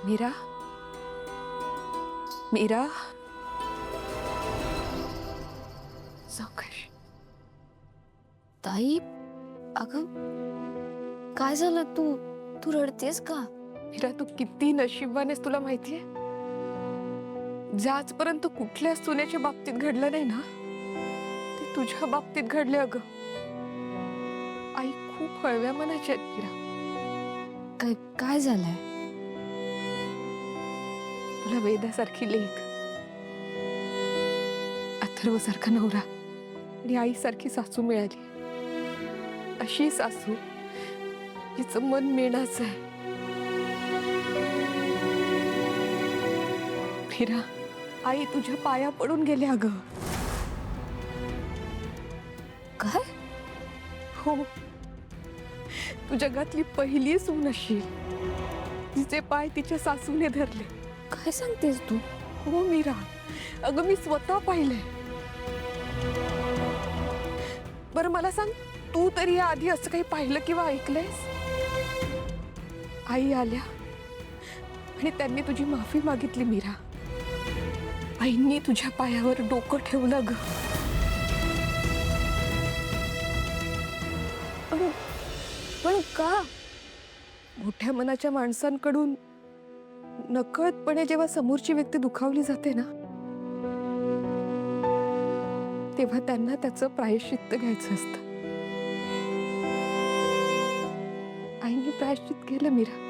मीरा, मीरा, सावकाश. ताई, अगं काय झालं? तू तू रडतेस का? मीरा, तू किती नशिबानेस तुला माहितीये. जे आजपर्यंत कुठल्या सुनेच्या बाबतीत घडलं नाही ना, ते तुझ्या बाबतीत घडले. अगं, आई खूप हळव्या मनाची आहेत मीरा. काय काय झालंय? तुला वेदासारखी लेक, अथर्वसारखा नवरा आणि आईसारखी सासू मिळाली. अशी सासू जिचं मन मेणाचं आहे. मीरा, आई तुझ्या पाया पडून गेले. अगं, काय? हो, तू जगातली पहिली सून अशी तिचे पाय तिच्या सासूने धरले. काय सांगतेस तू? हो मीरा, अगं मी स्वतः पाहिलंय. बरं मला सांग, तू तरी या आधी असं काही पाहिलं किंवा ऐकलंयस? आई आल्या आणि त्यांनी तुझी माफी मागितली. मीरा, आईंनी तुझ्या पायावर डोकं ठेवलं. ग पण का? मोठ्या मनाच्या माणसांकडून नकळतपणे जेव्हा समोरची व्यक्ती दुखावली जाते ना, तेव्हा त्यांना त्याचं प्रायश्चित्त घ्यायचं असतं. आईने प्रायश्चित्त केलं. मीरा,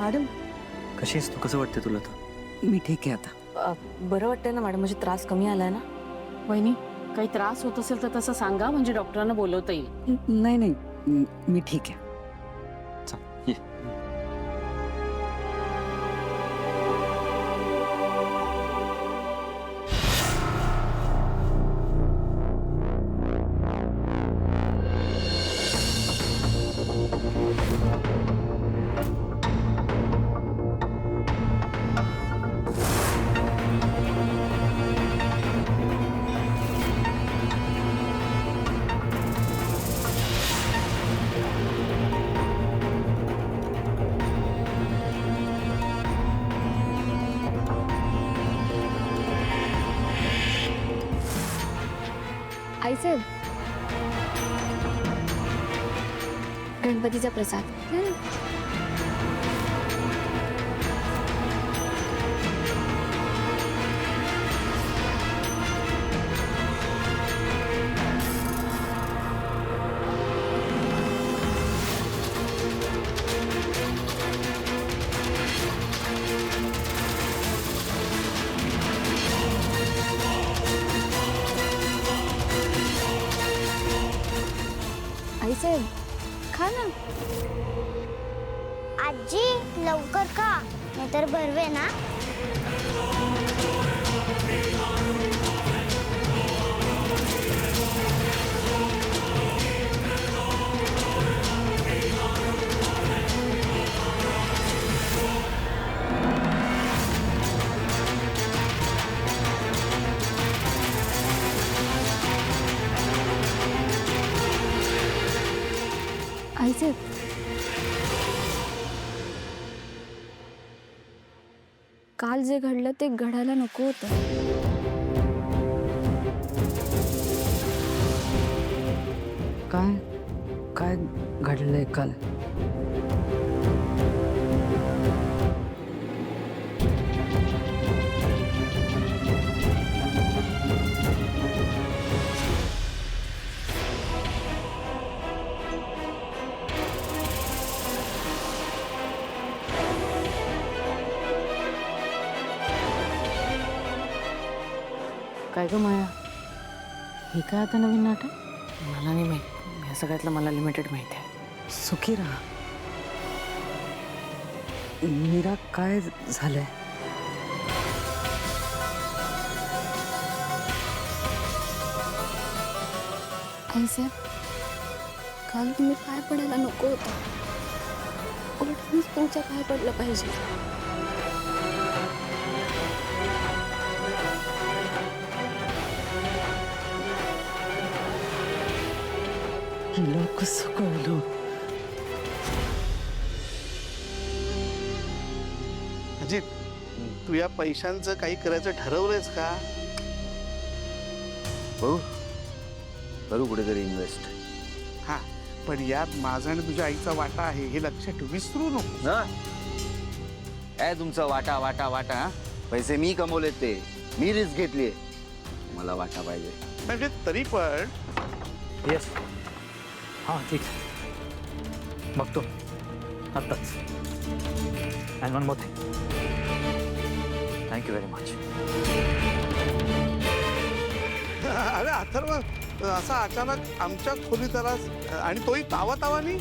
मॅडम, कशी आहेस तू? कसं वाटतं तुला आता? मी ठीक आहे आता. बरं वाटतंय ना मॅडम? म्हणजे त्रास कमी आलाय ना? वहिनी, काही त्रास होत असेल तर तसं सांगा, म्हणजे डॉक्टरांना बोलवता येईल. नाही नाही, मी ठीक आहे. चल, ये. आईसाहेब, गणपतीचा प्रसाद. आजी लवकर खा नाहीतर बरवे ना. आईचे काल जे घडलं ते घडायला नको होतं. काय काय घडलंय काल? काय ग माया, हे काय आता नवीन नाटक? मला नाही माहित, या सगळ्यातलं मला लिमिटेड माहिती आहे. सुखी राहा. मीरा काय झालंय? आईसाहेब काल तुम्ही पाय पडायला नको होता. उलट मीच तुमच्या पाय पडलं पाहिजे. हिला कसं कळलं? अजित, तू या पैशांचं काही करायचं ठरवलंयस का? बघू करू कुठेतरी इन्व्हेस्ट. हा, पण यात माझा आणि तुझ्या आईचा वाटा आहे हे लक्षात ठेव, विसरू नको. ना काय तुमचा वाटा वाटा वाटा हा? पैसे मी कमवलेत, ते मी रिस्क घेतलीये, मला वाटा पाहिजे. म्हणजे तरी पण येस हां ठीक बघतो आत्ताच. And one more thing, thank you very much. अरे अथर्व, असा अचानक आमच्या खोलीत आलास आणि तोही तावा तावानी.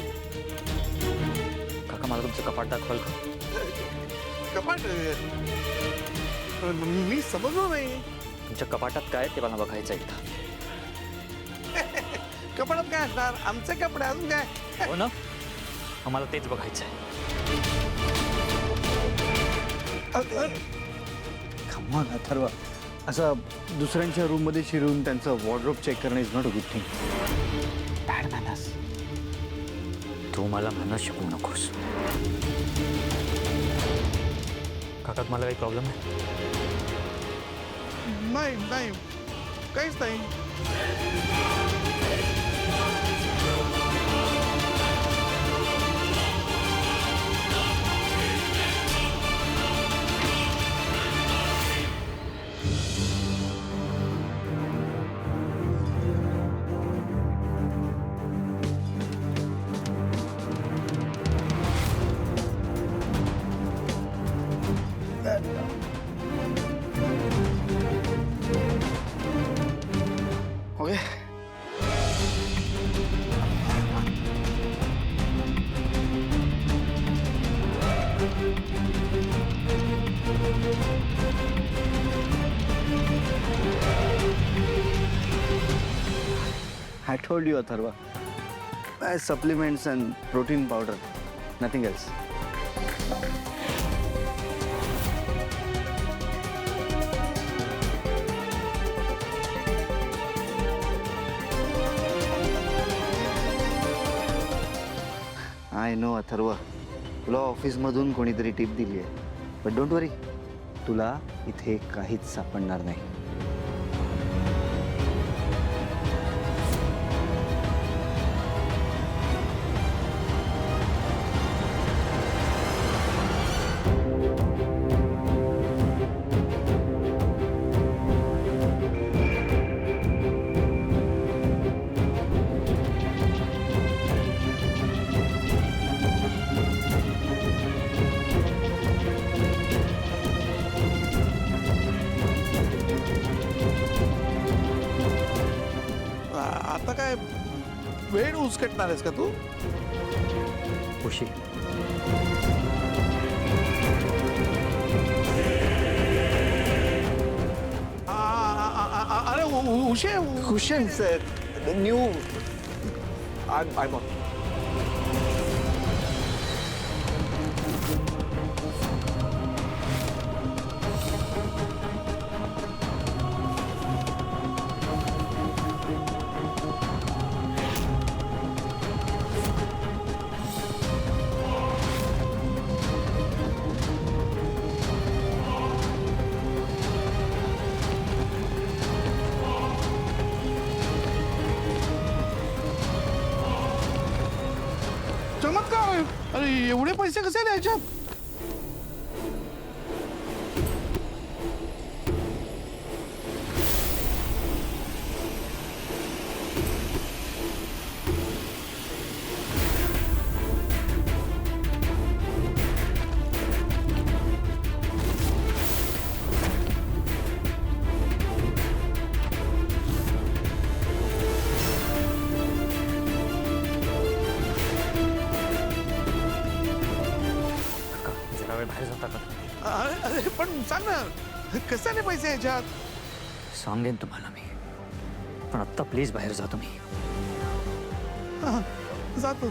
काका मला तुमचं कपाट दाखवाल का? कपाट मी समजलो नाही. तुमच्या कपाटात काय ते मला बघायचं एकदा. कपाटात काय असणार? आमचे कपडे अजून काय? हो ना, आम्हाला तेच बघायचं आहे. खमॉन अथर्व, असं दुसऱ्यांच्या रूम मध्ये शिरून त्यांचं वॉर्डरोब चेक करणं is not a good thing. Bad manners. तू मला म्हणणं शिकवू नकोस. काका तुम्हाला काही प्रॉब्लेम आहे? नाही नाही, काहीच नाही. Okay, I told you, Atharva. Supplements and protein powder, nothing else. I know, Atharva. तुला ऑफिसमधून कोणीतरी टिप दिली आहे, बट डोंट वरी, तुला इथे काहीच सापडणार नाही. आता काय वेळ उचकटणार आहेस का तू? Khushi cushion sir new I bought चमत्कार अरे एवढे पैसे कसे द्यायच्यात जरा वेळ बाहेर जाता का? अरे पण सांग ना कशाने पैसे याच्यात सांगेन तुम्हाला मी, पण आत्ता प्लीज बाहेर जा तुम्ही. हा, जातो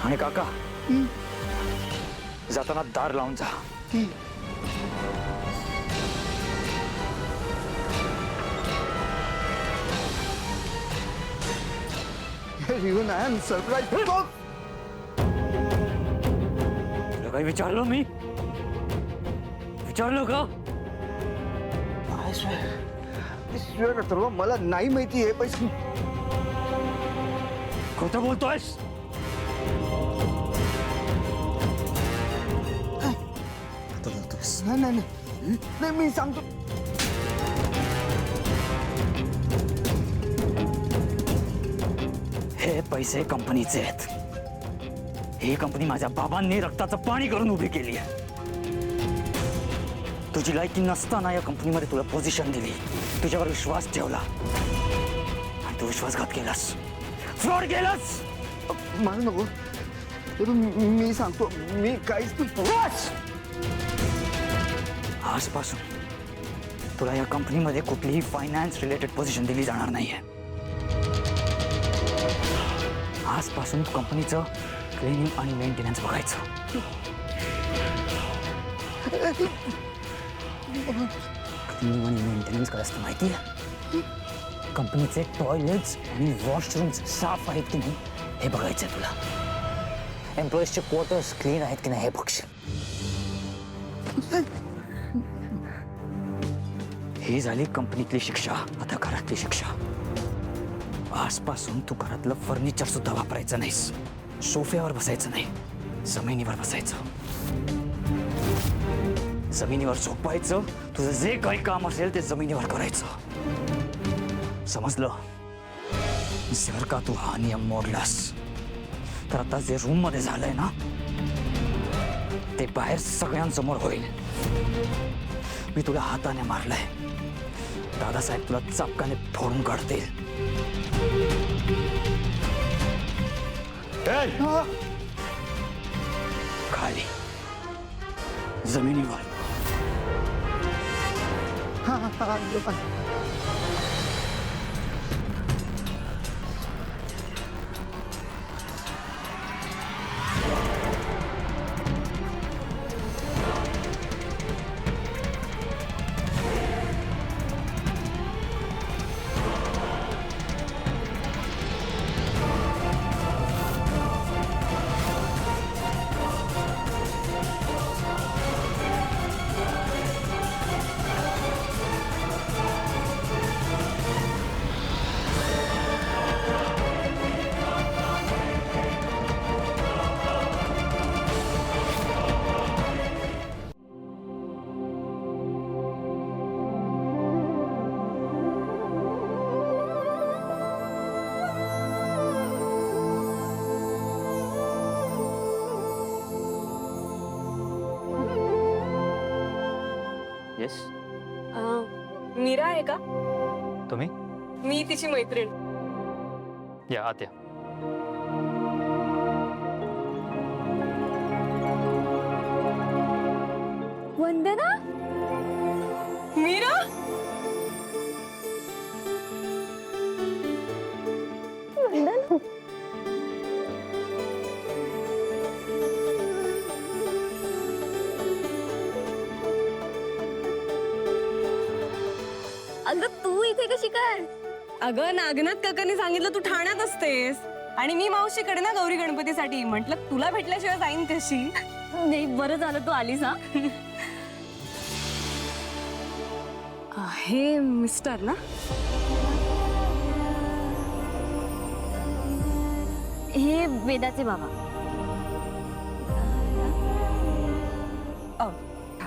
आणि काका जाताना दार लावून जा. इवन आय एम सरप्राईज तुला काही विचारलं मी? विचारलं का? आय स्वेअर अथर्व मला नाही माहिती हे पैसे खोटं बोलतोयस? नाही मी सांगतो हे पैसे कंपनीचे आहेत. ही कंपनी माझ्या बाबांनी रक्ताचं पाणी करून उभी केली आहे. तुझी लायकी नसताना या कंपनीमध्ये तुला पोझिशन दिली, तुझ्यावर विश्वास ठेवला आणि तू विश्वासघात केलास, फ्रॉड केलास. मला नको मी सांगतो मी काहीच बस! आजपासून तुला या कंपनीमध्ये कुठलीही फायनान्स रिलेटेड पोझिशन दिली जाणार नाहीये. आजपासून कंपनीचं क्लिनिंग आणि मेंटेनन्स बघायचं. क्लिनिंग आणि मेंटेनन्स काय असतं माहिती आहे? कंपनीचे टॉयलेट्स आणि वॉशरूम्स साफ आहेत की नाही हे बघायचंय तुला. एम्प्लॉईजचे क्वार्टर्स क्लीन आहेत की नाही हे बघशील. ही झाली कंपनीतली शिक्षा. आता घरातली शिक्षा. आजपासून तू घरातलं फर्निचर सुद्धा वापरायचं नाहीस. सोफ्यावर बसायचं नाही, जमिनीवर बसायचं. जमिनीवर झोपायचं. तुझं जे काही काम असेल ते जमिनीवर करायचं. समजलं? जर का तू हा नियम मोडलास तर आता जे रूम मध्ये झालंय ना ते बाहेर सगळ्यांसमोर होईल. मी तुला हाताने मारलंय. दादासाहेब तुला चापकाने फोडून काढतील. खाली जमिनीवर. येस. मीरा आहे का? तुम्ही मी तिची मैत्रीण. या आत या. वंदना मीरा अगं तू इथे कशी काय? अगं नागनाथ काकांनी सांगितलं तू ठाण्यात असतेस आणि मी मावशीकडे ना गौरी गणपतीसाठी म्हटलं तुला भेटल्याशिवाय जाईन कशी. नाही बरं झालं तू आलीस हा. हे मिस्टर ना हे वेदाचे बाबा.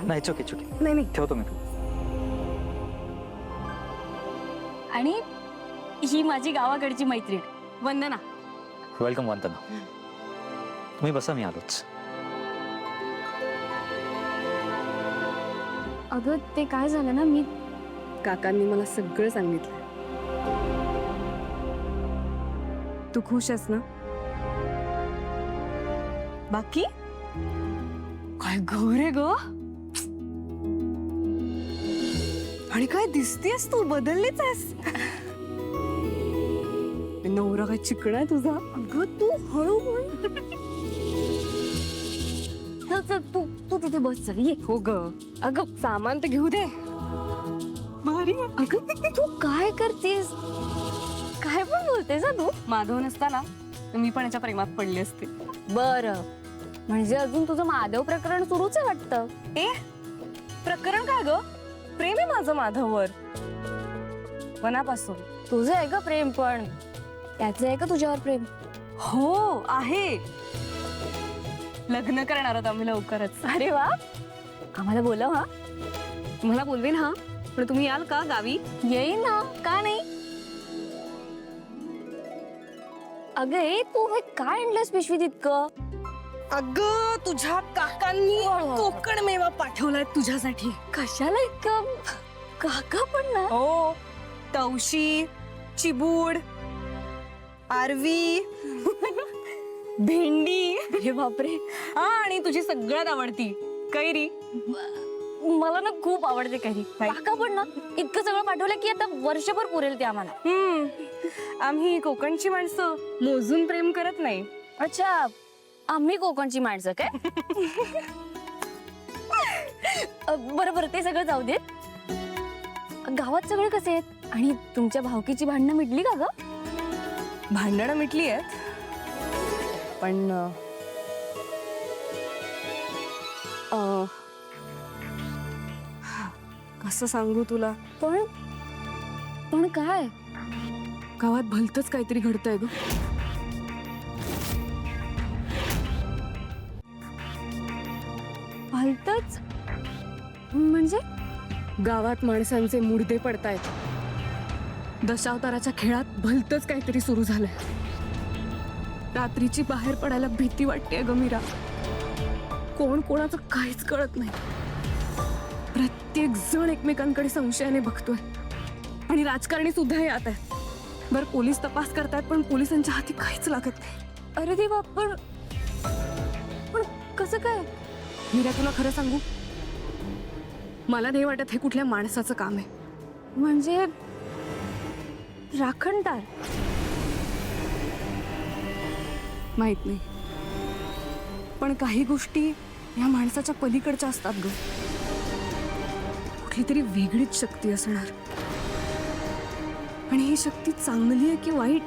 नाही चुकी चुकी नाही नाही ठेवतो मी. आणि ही माझी गावाकडची मैत्रीण वंदना. वेलकम वंदना. तुम्ही बसा, मी आलोच. अगं ते काय झालं ना, मी काकांनी मला सगळं सांगितलं. तू खुश आहेस ना? बाकी काय गौरे ग, आणि काय दिसतेस तू, बदललीच आहेस. नवरा काय चिकणा आहे तुझा. अगं तू हळू बोल. चल चल तू तू तिथे बस, चल ये. हो ग, अगं सामान तर घेऊ दे. भारी आहे. अगं तू काय करतेस, काय पण बोलतेस हा तू. माधव नसताना मी पण याच्या प्रेमात पडले असते. बरं, म्हणजे अजून तुझं माधव प्रकरण सुरूच आहे वाटतं. प्रकरण काय ग, प्रेम आहे माझं माधववर मनापासून. तुझं आहे का प्रेम, पण त्याचं आहे का तुझ्यावर प्रेम? हो आहे. लग्न करणार आहोत आम्ही लवकरच. अरे वा, आम्हाला बोलव हा. तुम्हाला बोलवीन हा, पण तुम्ही याल का गावी? येईन ना, का नाही. अगं ए, तू हे काय आणलंस पिशवीत इतकं? अगं तुझ्या काकांनी कोकण मेवा पाठवलाय तुझ्यासाठी. कशाला इतकं? काका पण ना. हो, तवशी, चिबूड, आरवी, भेंडी. अरे बापरे, हा, आणि तुझी सगळ्यात आवडती कैरी. मला ना खूप आवडते काही. काका पण ना इतकं सगळं पाठवलं की आता वर्षभर पुरेल ते आम्हाला. आम्ही कोकणची माणसं मोजून प्रेम करत नाही. अच्छा, आम्ही कोकणची माणसं काय? बरं बरं, ते सगळं जाऊ दे. गावात सगळे कसे आहेत, आणि तुमच्या भावकीची भांडणं मिटली का ग? भांडणं मिटली आहेत, पण कसं सांगू तुला, पण पण काय? गावात भलतच काहीतरी घडतंय ग. भलतच म्हणजे? गावात माणसांचे मुडदे पडतायत. दशावताराच्या खेळात भलतच काहीतरी सुरू झालंय. रात्रीची बाहेर पडायला भीती वाटते ग मीरा. कोण कोणाचं काहीच कळत नाही. प्रत्येक जण एकमेकांकडे संशयाने बघतोय, आणि राजकारणी सुद्धा यात आहेत. बरं, पोलीस तपास करतात, पण पोलिसांच्या हाती काहीच लागत नाही. अरे देवा, पण पण कसं काय? मीरा, तुला खरं सांगू, मला नाही वाटत हे कुठल्या माणसाचं काम आहे. म्हणजे राखणदार? माहित नाही, पण काही गोष्टी या माणसाच्या पलीकडच्या असतात ग. कुठली तरी वेगळीच शक्ती असणार, आणि ही शक्ती चांगली आहे की वाईट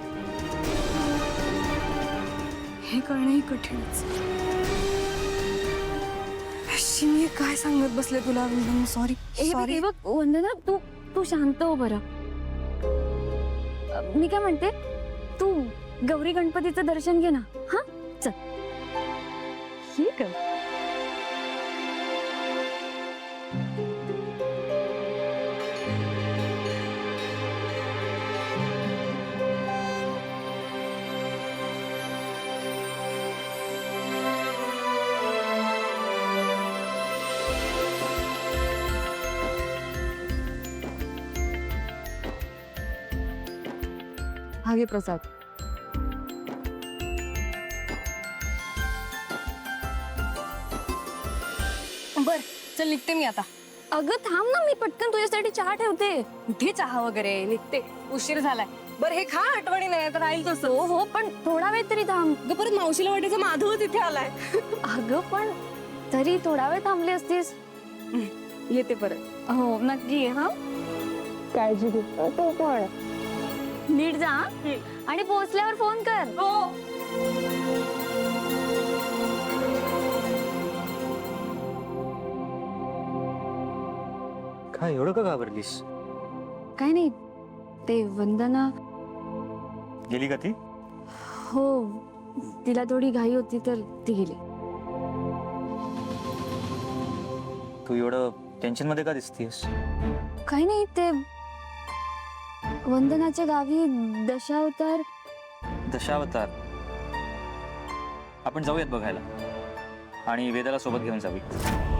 हे कळणंही कठीणच. मी काय सांगत बसले तुला, सॉरी. हे बघ वंदना, तू तू शांत हो बरं. मी काय म्हणते, तू गौरी गणपतीचं दर्शन घे ना. हा चल. ठीक आहे. हा घे प्रसाद. बर, चल निघते मी आता. अगं थांब ना, मी पटकन तुझ्यासाठी चहा ठेवते. कुठे चहा वगैरे निघते, उशीर झालाय. बरं हे खा, आठवणी नाही तर राहील तसं. हो हो, पण थोडा वेळ तरी थांब. अगं परत मावशीला वाटायचं माधव तिथे आलाय. अगं पण तरी थोडा वेळ थांबली असतीस. येते परत. हो नक्की हा. काळजी घे तू पण. नीट जा हा? आणि पोहोचल्यावर फोन कर. हो. काय एवढं का घाबरलीस? काय नाही, ते वंदना. गेली का ती? हो, तिला थोडी घाई होती तर ती गेली. तू एवढं टेन्शन मध्ये का दिसतीयस? काही नाही, ते वंदनाच्या गावी दशावतार. दशावतार. आपण जाऊयात बघायला आणि वेदाला सोबत घेऊन जाऊया.